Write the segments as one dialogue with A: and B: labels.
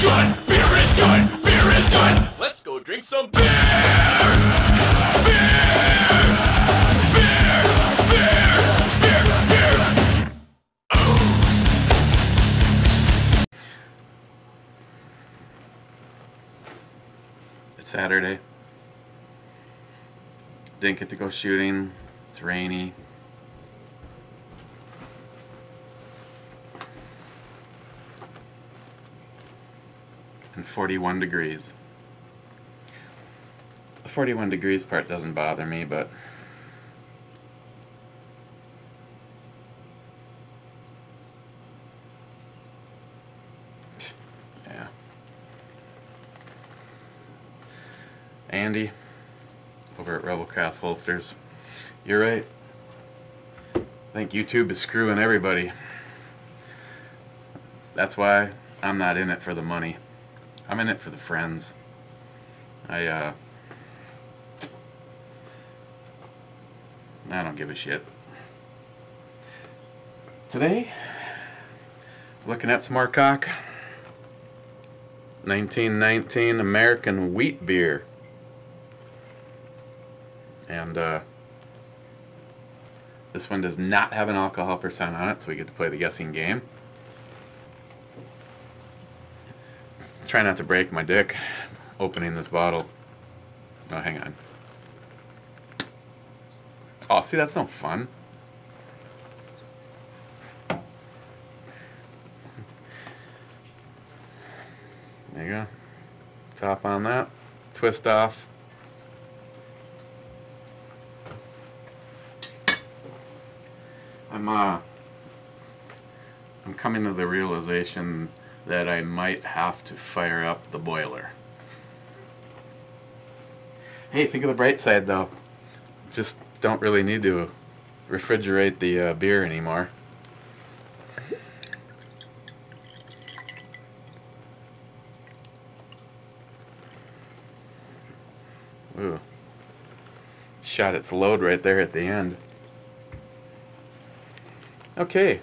A: good, beer is good, beer is good. Let's go drink some beer.
B: It's Saturday. Didn't get to go shooting. It's rainy. And 41 degrees. The 41 degrees part doesn't bother me, but yeah. Andy over at Rebelcraft Holsters, you're right. I think YouTube is screwing everybody. That's why I'm not in it for the money. I'm in it for the friends. I don't give a shit. Today, looking at some more Choc 1919 American wheat beer. And this one does not have an alcohol percent on it, so we get to play the guessing game. Let's try not to break my dick opening this bottle. Oh, hang on. Oh, see, that's no fun. There you go. Top on that. Twist off. I'm coming to the realization that I might have to fire up the boiler. Hey, think of the bright side though. Just don't really need to refrigerate the beer anymore. Ooh. Shot its load right there at the end. Okay,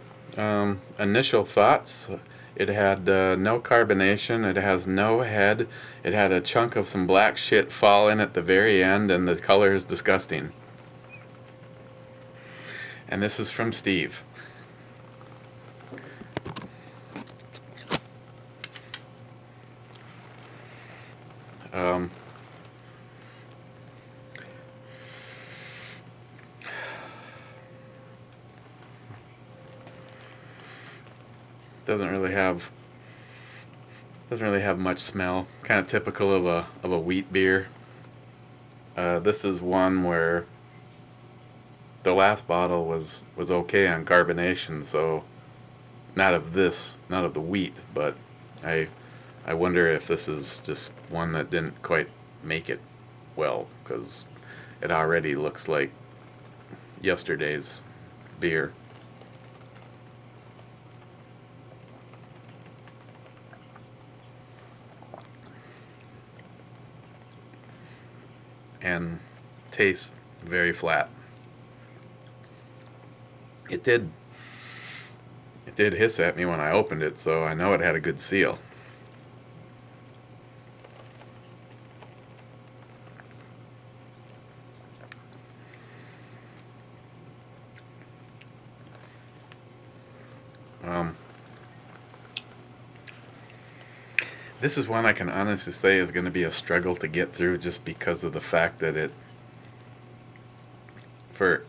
B: initial thoughts. It had no carbonation, it has no head, it had a chunk of some black shit fall in at the very end, and the color is disgusting. And this is from Steve. Doesn't really have much smell. Kind of typical of a wheat beer. This is one where the last bottle was okay on carbonation, so not of the wheat, but I wonder if this is just one that didn't quite make it well, because it already looks like yesterday's beer. And tastes very flat. It did hiss at me when I opened it, so I know it had a good seal. This is one I can honestly say is going to be a struggle to get through, just because of the fact that it, for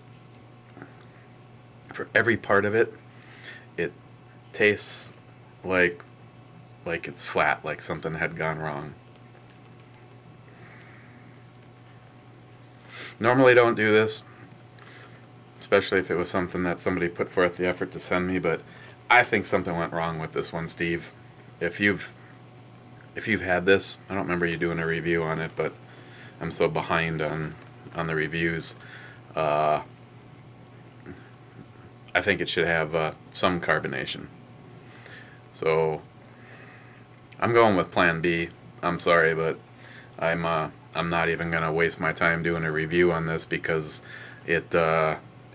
B: every part of it, it tastes like it's flat, like something had gone wrong. Normally don't do this, especially if it was something that somebody put forth the effort to send me, but I think something went wrong with this one, Steve. If you've had this, I don't remember you doing a review on it, but I'm so behind on the reviews. I think it should have some carbonation. So I'm going with Plan B. I'm sorry, but I'm not even gonna waste my time doing a review on this, because it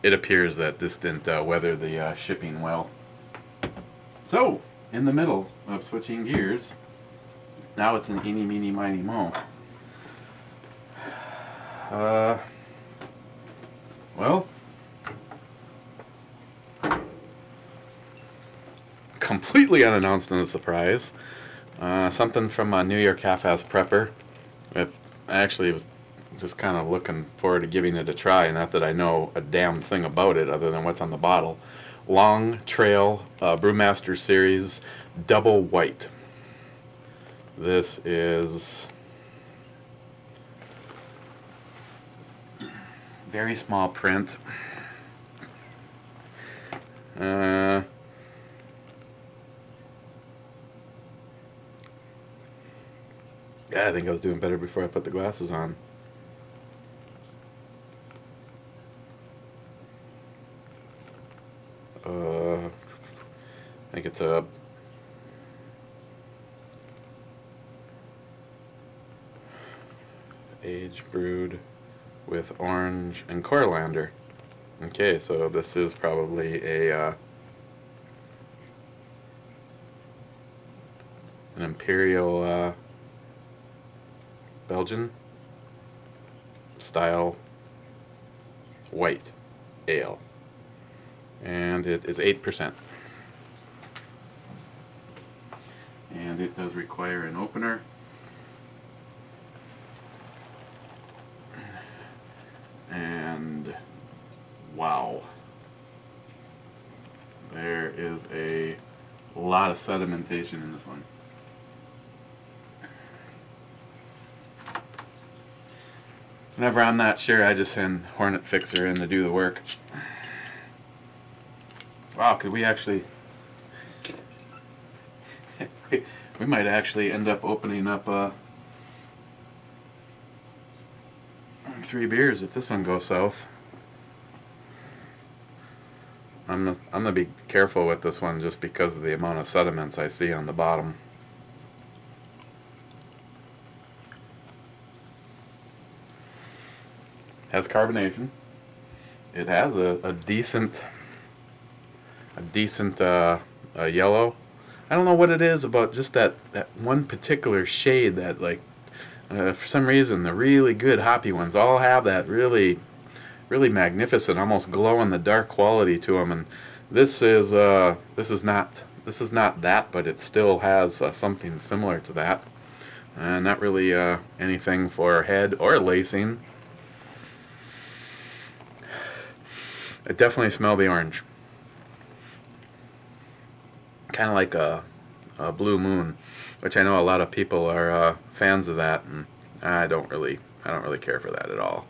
B: appears that this didn't weather the shipping well. So in the middle of switching gears, Now it's an eeny, meeny, miny, mo. Well, completely unannounced and a surprise. Something from a New York Half-Ass Prepper. I actually was just kind of looking forward to giving it a try, not that I know a damn thing about it other than what's on the bottle. Long Trail Brewmaster Series Double White. This is very small print. Yeah, I think I was doing better before I put the glasses on. I think it's a aged brewed with orange and coriander. Okay, so this is probably a an imperial Belgian style white ale, and it is 8%. And it does require an opener. And wow, there is a lot of sedimentation in this one. Whenever I'm not sure, I just send Hornet Fixer in to do the work. Wow, could we actually... we might actually end up opening up 3 beers if this one goes south. I'm gonna be careful with this one just because of the amount of sediments I see on the bottom. Has carbonation. It has a decent yellow. I don't know what it is about just that one particular shade that, like, for some reason the really good hoppy ones all have that really magnificent, almost glow in the dark quality to them, and this is not that, but it still has something similar to that. Not really anything for head or lacing. I definitely smell the orange. Kind of like a Blue Moon, which I know a lot of people are fans of that, and I don't really care for that at all.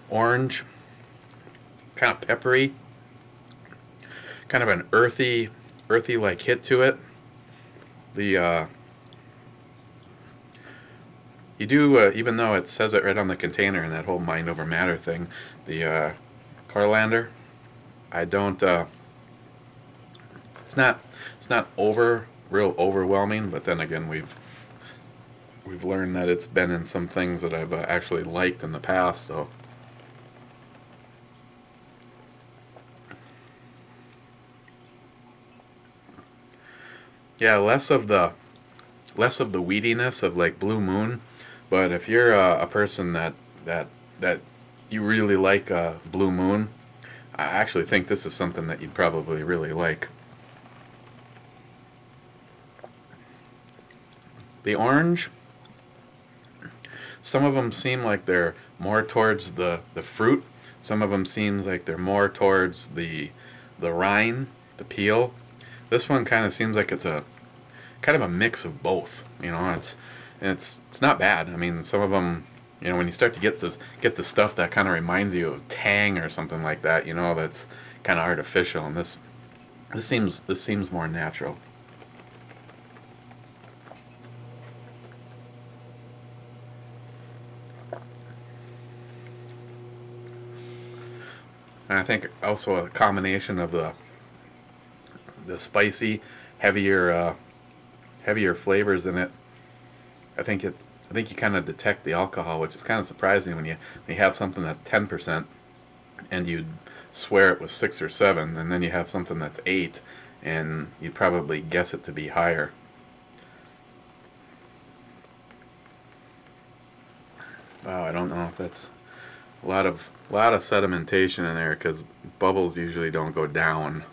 B: Orange, kind of peppery, kind of an earthy like hit to it. The you do even though it says it right on the container and that whole mind over matter thing, the coriander, I don't. It's not real overwhelming, but then again we've learned that it's been in some things that I've actually liked in the past, so. Yeah, less of the weediness of like Blue Moon, but if you're a person that you really like Blue Moon, I actually think this is something that you'd probably really like. The orange, some of them seem like they're more towards the fruit. Some of them seems like they're more towards the rind, the peel. This one kind of seems like it's a kind of a mix of both. You know, it's not bad. I mean, some of them, you know, when you start to get the stuff that kind of reminds you of Tang or something like that, you know, that's kind of artificial. And this seems more natural. And I think also a combination of the spicy, heavier flavors in it. I think I think you kind of detect the alcohol, which is kind of surprising when you have something that's 10% and you'd swear it was 6 or 7, and then you have something that's 8 and you'd probably guess it to be higher. Wow, I don't know if that's a lot of sedimentation in there, because bubbles usually don't go down.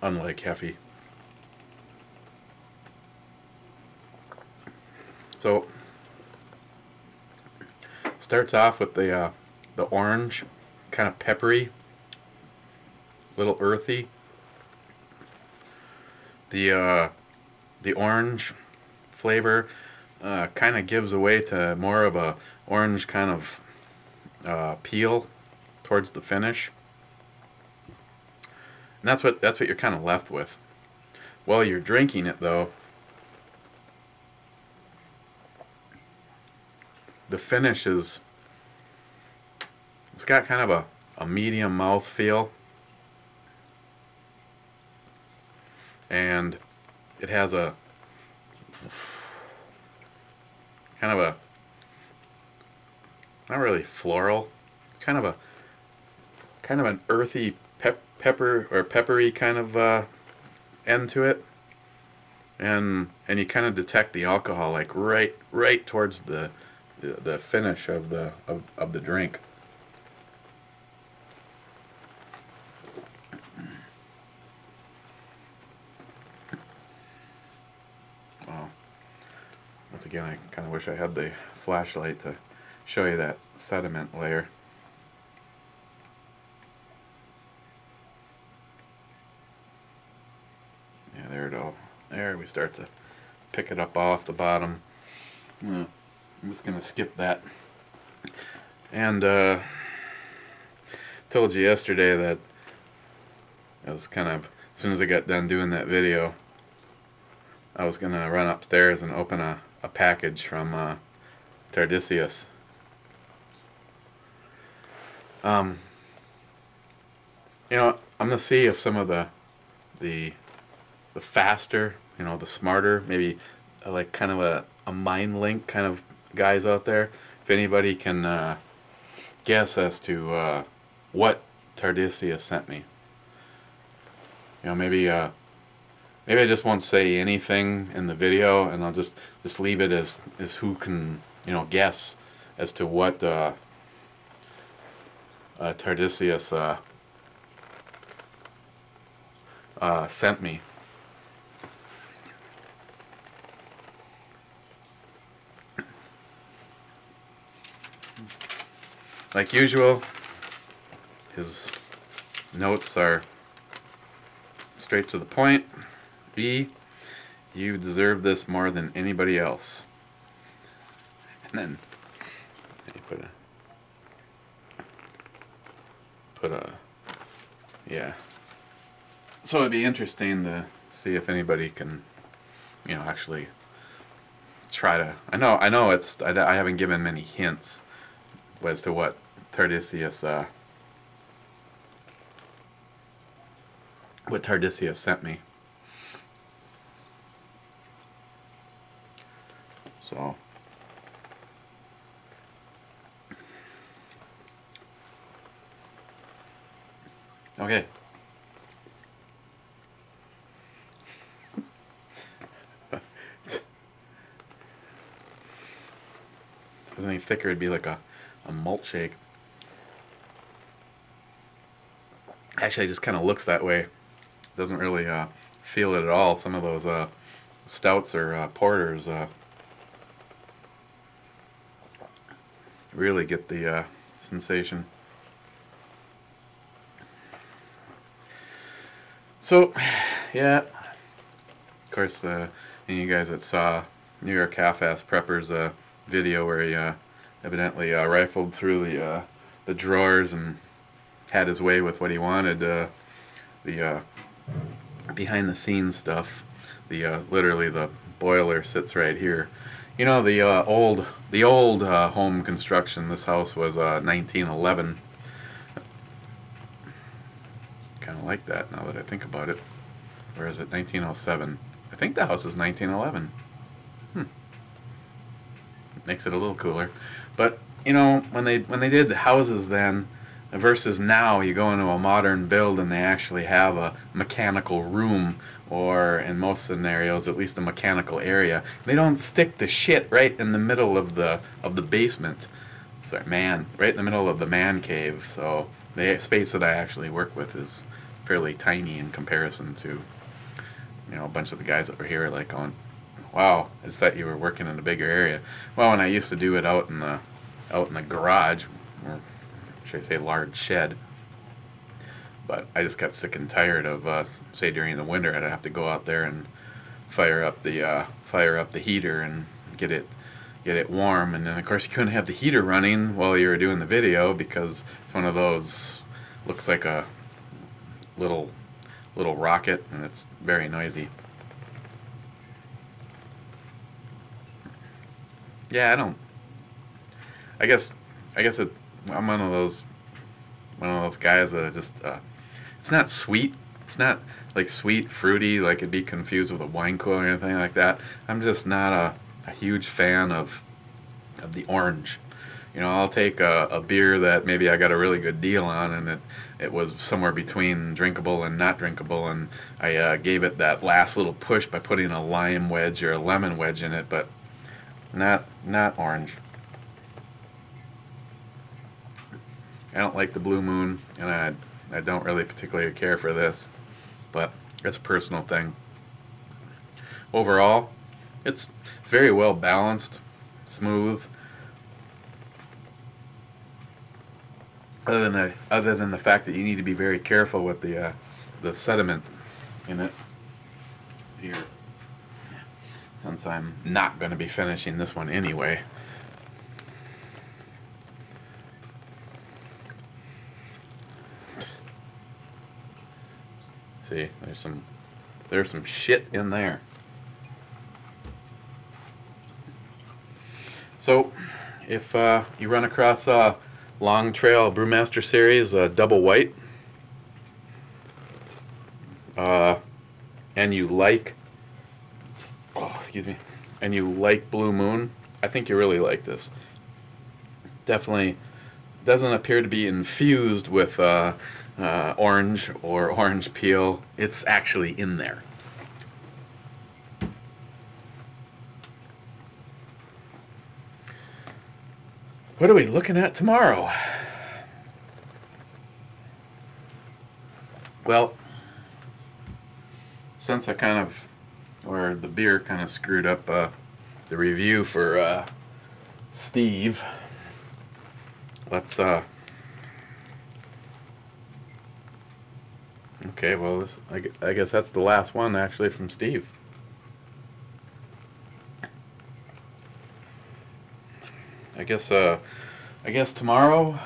B: Unlike Heffy. So starts off with the orange, kind of peppery, little earthy. The orange flavor kind of gives away to more of a orange kind of peel towards the finish. And that's what you're kind of left with. While you're drinking it, though, the finish is, it's got kind of a medium mouth feel, and it has a kind of a, not really floral, kind of an earthy pepper or peppery kind of end to it, and you kind of detect the alcohol like right towards the finish of the drink. Wow. Once again, I kind of wish I had the flashlight to show you that sediment layer. Yeah, there it all. There we start to pick it up off the bottom. I'm just gonna skip that. And told you yesterday that I was kind of, as soon as I got done doing that video, I was gonna run upstairs and open a package from Tardisius. You know, I'm gonna see if some of the faster, you know, the smarter, maybe like kind of a mind link kind of guys out there, if anybody can guess as to what Tardisius sent me. You know, maybe I just won't say anything in the video, and I'll just leave it as who can, you know, guess as to what Tardisius sent me. Like usual, his notes are straight to the point. E, you deserve this more than anybody else. And then you put a yeah. So it'd be interesting to see if anybody can, you know, actually try to. I know it's. I haven't given many hints as to what Tardisius sent me. So okay. If it was any thicker, it'd be like a malt shake. Actually, it just kind of looks that way. Doesn't really feel it at all. Some of those stouts or porters really get the sensation. So, yeah. Of course, any of you guys that saw New York Half-Ass Prepper's video where he evidently rifled through the drawers and had his way with what he wanted, the behind the scenes stuff. Literally the boiler sits right here. You know, the old home construction. This house was 1911. Kind of like that now that I think about it. Where is it? 1907. I think the house is 1911. Makes it a little cooler. But you know, when they did houses then versus now, you go into a modern build and they actually have a mechanical room, or in most scenarios at least a mechanical area. They don't stick the shit right in the middle of the basement. Sorry, right in the middle of the man cave. So the space that I actually work with is fairly tiny in comparison to, you know, a bunch of the guys that were here like going, wow, I just thought you were working in a bigger area. Well, when I used to do it out in the garage, or should I say large shed, but I just got sick and tired of say during the winter I'd have to go out there and fire up the heater and get it warm, and then of course you couldn't have the heater running while you were doing the video because it's one of those, looks like a little rocket, and it's very noisy. Yeah, I guess I'm one of those guys that just it's not sweet. It's not like sweet, fruity, like it'd be confused with a wine cooler or anything like that. I'm just not a huge fan of the orange. You know, I'll take a beer that maybe I got a really good deal on, and it was somewhere between drinkable and not drinkable, and I gave it that last little push by putting a lime wedge or a lemon wedge in it, but not orange. I don't like the Blue Moon, and I don't really particularly care for this, but it's a personal thing. Overall, it's very well balanced, smooth. Other than the fact that you need to be very careful with the sediment in it here, since I'm not going to be finishing this one anyway. See, there's some shit in there. So, if you run across Long Trail Brewmaster Series Double White, and you like, and you like Blue Moon, I think you really like this. Definitely doesn't appear to be infused with orange or orange peel. It's actually in there. What are we looking at tomorrow? Well, since the beer kind of screwed up the review for Steve, let's okay, well, I guess that's the last one actually from Steve. I guess tomorrow,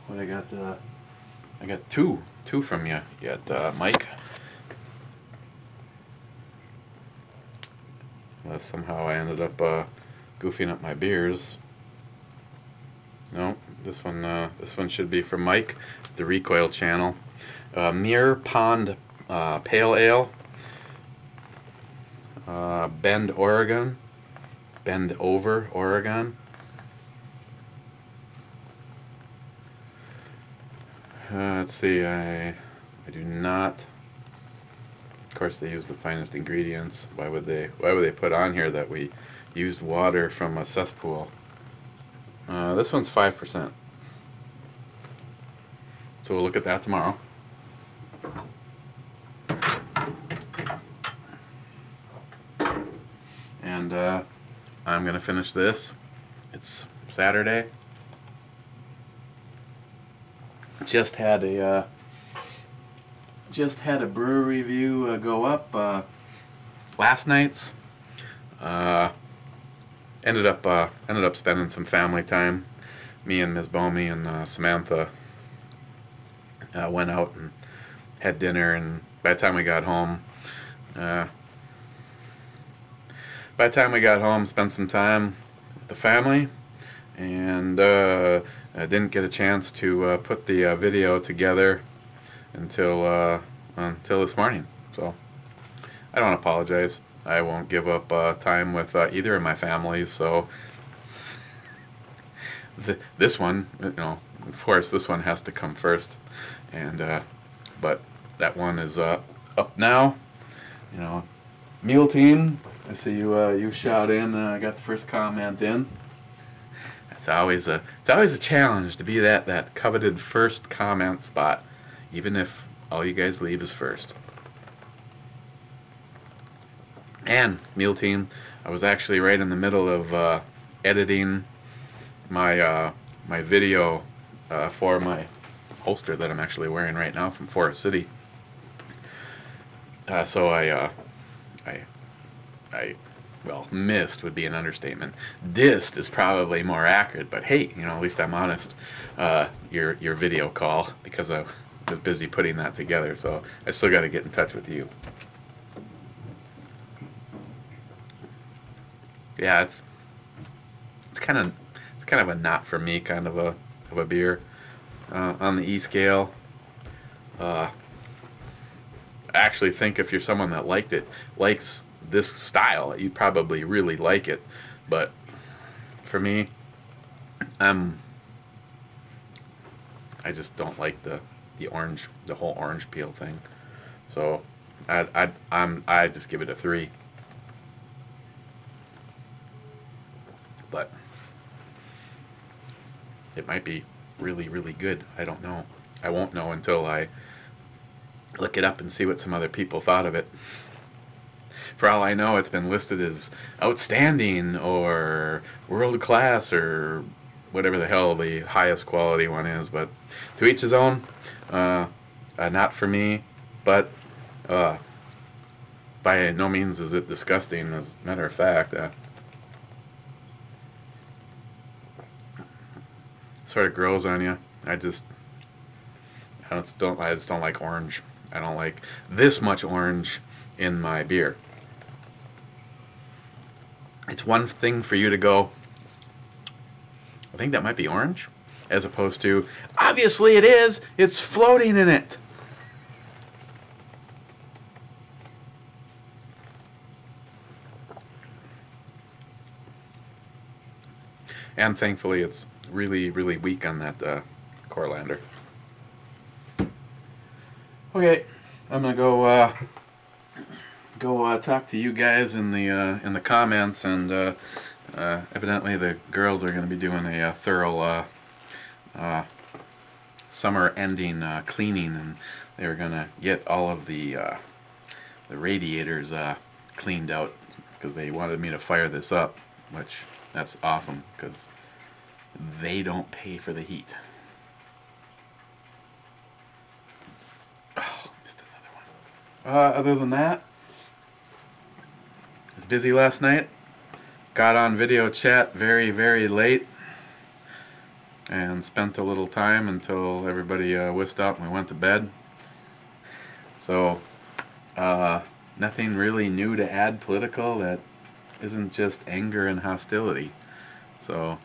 B: what I got two from you. You got Mike. Unless somehow I ended up goofing up my beers. No, this one should be from Mike, the Recoil channel. Mirror Pond Pale Ale. Bend, Oregon. Bend Over, Oregon. Let's see, I do not. Of course, they use the finest ingredients. Why would they put on here that we used water from a cesspool? This one's 5%. So we'll look at that tomorrow. And I'm gonna finish this. It's Saturday. Just had a brew review go up last night's. Ended up spending some family time. Me and Ms. Bomey and Samantha went out and had dinner, and by the time we got home, spent some time with the family, and I didn't get a chance to put the video together until this morning. So I don't apologize. I won't give up time with either of my families. So this one, of course, this one has to come first. And but that one is up now. Meal team. I see you shout in. I got the first comment in. It's always a challenge to be that coveted first comment spot, even if all you guys leave is first. And meal team, I was actually right in the middle of editing my my video for my holster that I'm actually wearing right now from Forest City. So I well, missed would be an understatement. Dissed is probably more accurate, but hey, at least I'm honest. Your video call, because I was busy putting that together, so I still got to get in touch with you. Yeah, it's kind of a not for me kind of a beer. On the E scale, I actually think if you're someone that likes this style, you probably really like it. But for me, I just don't like the whole orange peel thing. So I just give it a 3. But it might be really, really good. I don't know. I won't know until I look it up and see what some other people thought of it. For all I know, it's been listed as outstanding or world class or whatever the hell the highest quality one is. But to each his own. Not for me, but by no means is it disgusting. As a matter of fact, sort of grows on you. I just don't like orange. I don't like this much orange in my beer. It's one thing for you to go, I think that might be orange, as opposed to, obviously it is, it's floating in it. And thankfully it's really, really weak on that coriander. Okay, I'm gonna go talk to you guys in the comments, and evidently the girls are gonna be doing a thorough summer ending cleaning, and they're gonna get all of the radiators cleaned out because they wanted me to fire this up, which that's awesome because they don't pay for the heat. Oh, missed another one. Other than that, I was busy last night. Got on video chat very, very late and spent a little time until everybody whisked out and we went to bed. So nothing really new to add political that isn't just anger and hostility. So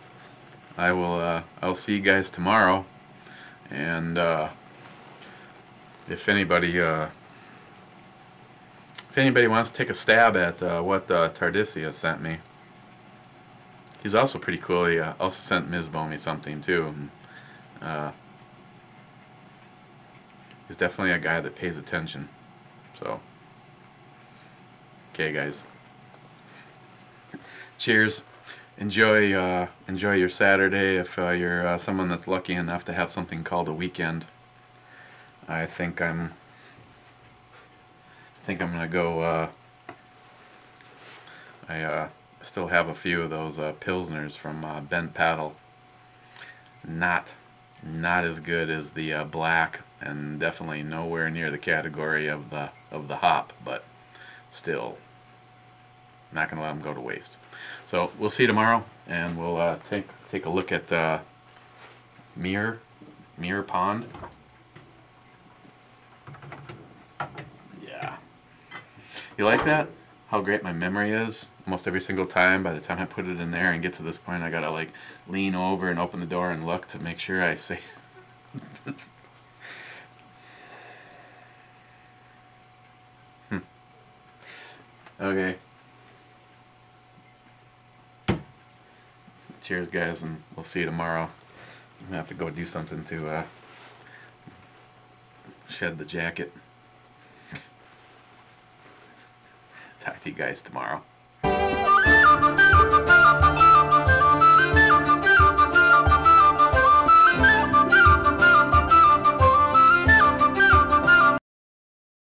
B: I'll see you guys tomorrow, and if anybody wants to take a stab at what Tardisius sent me, he's also pretty cool. He also sent Ms. Boney something too. And, he's definitely a guy that pays attention. So, okay, guys. Cheers. Enjoy your Saturday if you're someone that's lucky enough to have something called a weekend. I think I'm gonna go. I still have a few of those pilsners from Bent Paddle. Not as good as the black, and definitely nowhere near the category of the hop, but still not gonna let them go to waste. So we'll see you tomorrow, and we'll take a look at Mirror Pond. Yeah. You like that? How great my memory is? Almost every single time, by the time I put it in there and get to this point, I gotta like lean over and open the door and look to make sure I say Okay. Cheers, guys, and we'll see you tomorrow. I'm gonna have to go do something to shed the jacket. Talk to you guys tomorrow.